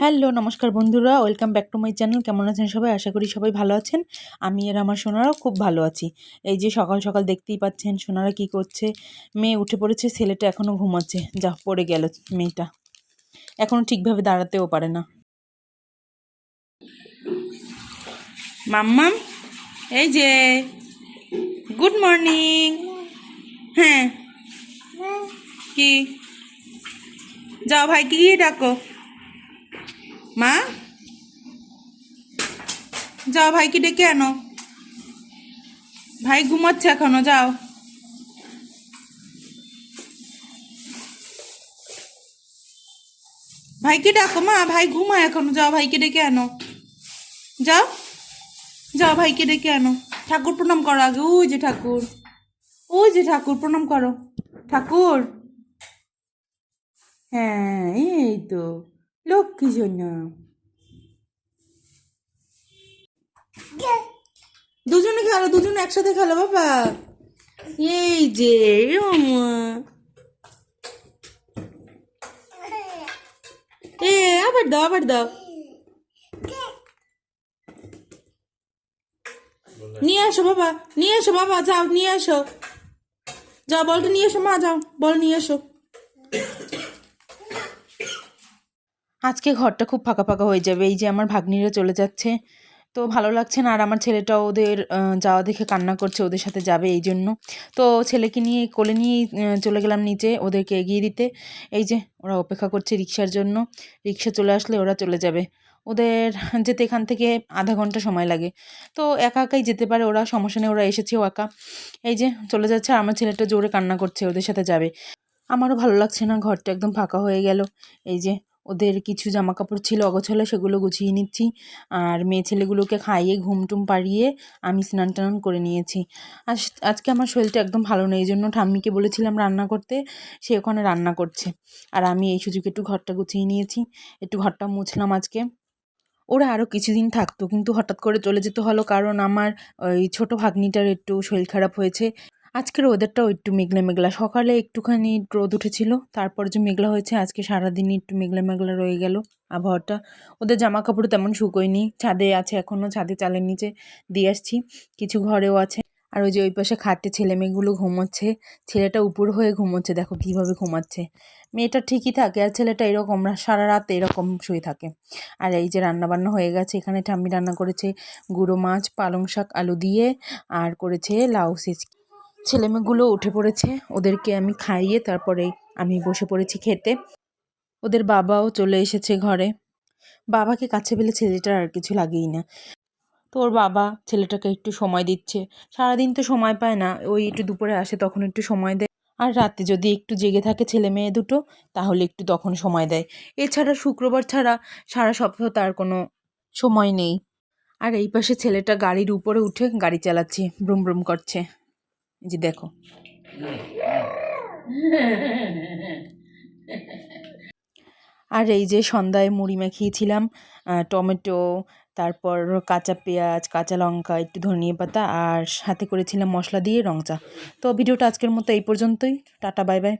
Hello নমস্কার বন্ধুরা, welcome back to my channel. কেমন আছেন সবাই? আশা করি সবাই ভালো আছেন। আমি আর আমার সোনারাও খুব ভালো আছি। এই যে সকাল সকাল দেখতেই পাচ্ছেন সোনারা কি করছে। মেয়ে উঠে পড়েছে, ছেলেটা এখনও ঘুমাচ্ছে। যা পড়ে গেল মেয়েটা, এখনও ঠিকভাবে দাঁড়াতেও পারে না। মাম্মাম, এই যে গুড মর্নিং। হ্যাঁ, কি যাও ভাইকে গিয়ে ডাকো। মা, যাও ভাইকে ডেকে আনো। ভাই ঘুমাচ্ছে এখনো, যাও। ভাইকে ডাকো মা, ভাই ঘুমায় এখনো, যাও ভাইকে ডেকে আনো। যাও যাও ভাইকে ডেকে আনো। ঠাকুর প্রণাম করো আগে, ওই যে ঠাকুর, ওই যে ঠাকুর, প্রণাম করো ঠাকুর। হ্যাঁ, এই তো লক্ষ্মী সোনা। দুজনে খেলো, দুজনে একসাথে খেলো বাবা। এই যে এ, আবার দাও, আবার দাও। নিয়ে আসো বাবা, নিয়ে এসো বাবা, যাও নিয়ে আসো। যাও বলটা নিয়ে এসো মা, যাও বল নিয়ে এসো। আজকে ঘরটা খুব ফাঁকা ফাঁকা হয়ে যাবে। এই যে আমার ভাগ্নিরা চলে যাচ্ছে, তো ভালো লাগছে না। আর আমার ছেলেটাও ওদের যাওয়া দেখে কান্না করছে, ওদের সাথে যাবে এই জন্য। তো ছেলেকে নিয়ে কোলে নিয়েই চলে গেলাম নিচে ওদেরকে এগিয়ে দিতে। এই যে ওরা অপেক্ষা করছে রিক্সার জন্য, রিক্সা চলে আসলে ওরা চলে যাবে। ওদের যেতে এখান থেকে আধা ঘন্টা সময় লাগে। তো একা একাই যেতে পারে ওরা, সমস্যা নেই, ওরা এসেছেও একা। এই যে চলে যাচ্ছে, আর আমার ছেলেটা জোরে কান্না করছে, ওদের সাথে যাবে। আমারও ভালো লাগছে না, ঘরটা একদম ফাঁকা হয়ে গেল। এই যে ওদের কিছু জামা কাপড় ছিল অগোছালো, সেগুলো গুছিয়ে নিচ্ছি। আর মেয়ে ছেলেগুলোকে খাইয়ে ঘুমটুম পাড়িয়ে আমি স্নান টান করে নিয়েছি। আজকে আমার শরীরটা একদম ভালো নেই, এই জন্য ঠাম্মিকে বলেছিলাম রান্না করতে, সে ওখানে রান্না করছে। আর আমি এই সুযোগে একটু ঘরটা গুছিয়ে নিয়েছি, একটু ঘরটা মুছলাম আজকে। ওরা আরও কিছুদিন থাকতো, কিন্তু হঠাৎ করে চলে যেতে হলো, কারণ আমার ওই ছোটো ভাগ্নিটার একটু শরীর খারাপ হয়েছে। আজকের ওয়েদারটাও একটু মেঘলা মেঘলা, সকালে একটুখানি রোদ উঠেছিল, তারপর যে মেঘলা হয়েছে, আজকে সারাদিনই একটু মেঘলা মেঘলা রয়ে গেল আবহাওয়াটা। ওদের জামা কাপড় তেমন শুকোয়নি, ছাদে আছে এখনও, ছাদে চালের নিচে দিয়ে আসছি, কিছু ঘরেও আছে। আর ওই যে ওই পাশে খাটে ছেলে মেয়েগুলো ঘুমোচ্ছে, ছেলেটা উপর হয়ে ঘুমোচ্ছে, দেখো কীভাবে ঘুমাচ্ছে। মেয়েটা ঠিকই থাকে, আর ছেলেটা এরকম সারা রাত এরকম শুয়ে থাকে। আর এই যে রান্না বান্না হয়ে গেছে, এখানে ঠাম্মি রান্না করেছে গুঁড়ো মাছ, পালং শাক আলু দিয়ে, আর করেছে লাউ সেচ। ছেলেমেয়েগুলো উঠে পড়েছে, ওদেরকে আমি খাইয়ে তারপরে আমি বসে পড়েছি খেতে। ওদের বাবাও চলে এসেছে ঘরে। বাবাকে কাছে পেলে ছেলেটার আর কিছু লাগেই না। তো ওর বাবা ছেলেটাকে একটু সময় দিচ্ছে। সারাদিন তো সময় পায় না, ওই একটু দুপুরে আসে তখন একটু সময় দেয়। আর রাতে যদি একটু জেগে থাকে ছেলে মেয়ে দুটো, তাহলে একটু তখন সময় দেয়। এছাড়া শুক্রবার ছাড়া সারা সপ্তাহ তার কোনো সময় নেই। আর এই পাশে ছেলেটা গাড়ির উপরে উঠে গাড়ি চালাচ্ছে, ব্রুম ব্রুম করছে, এই যে দেখো। আর এই যে সন্ধ্যায় মুড়ি মাখিয়েছিলাম, টমেটো, তারপর কাঁচা পেঁয়াজ, কাঁচা লঙ্কা, একটু ধনিয়া পাতা, আর সাথে করেছিলাম মশলা দিয়ে রং চা। তো ভিডিওটা আজকের মতো এই পর্যন্তই। Tata, bye bye.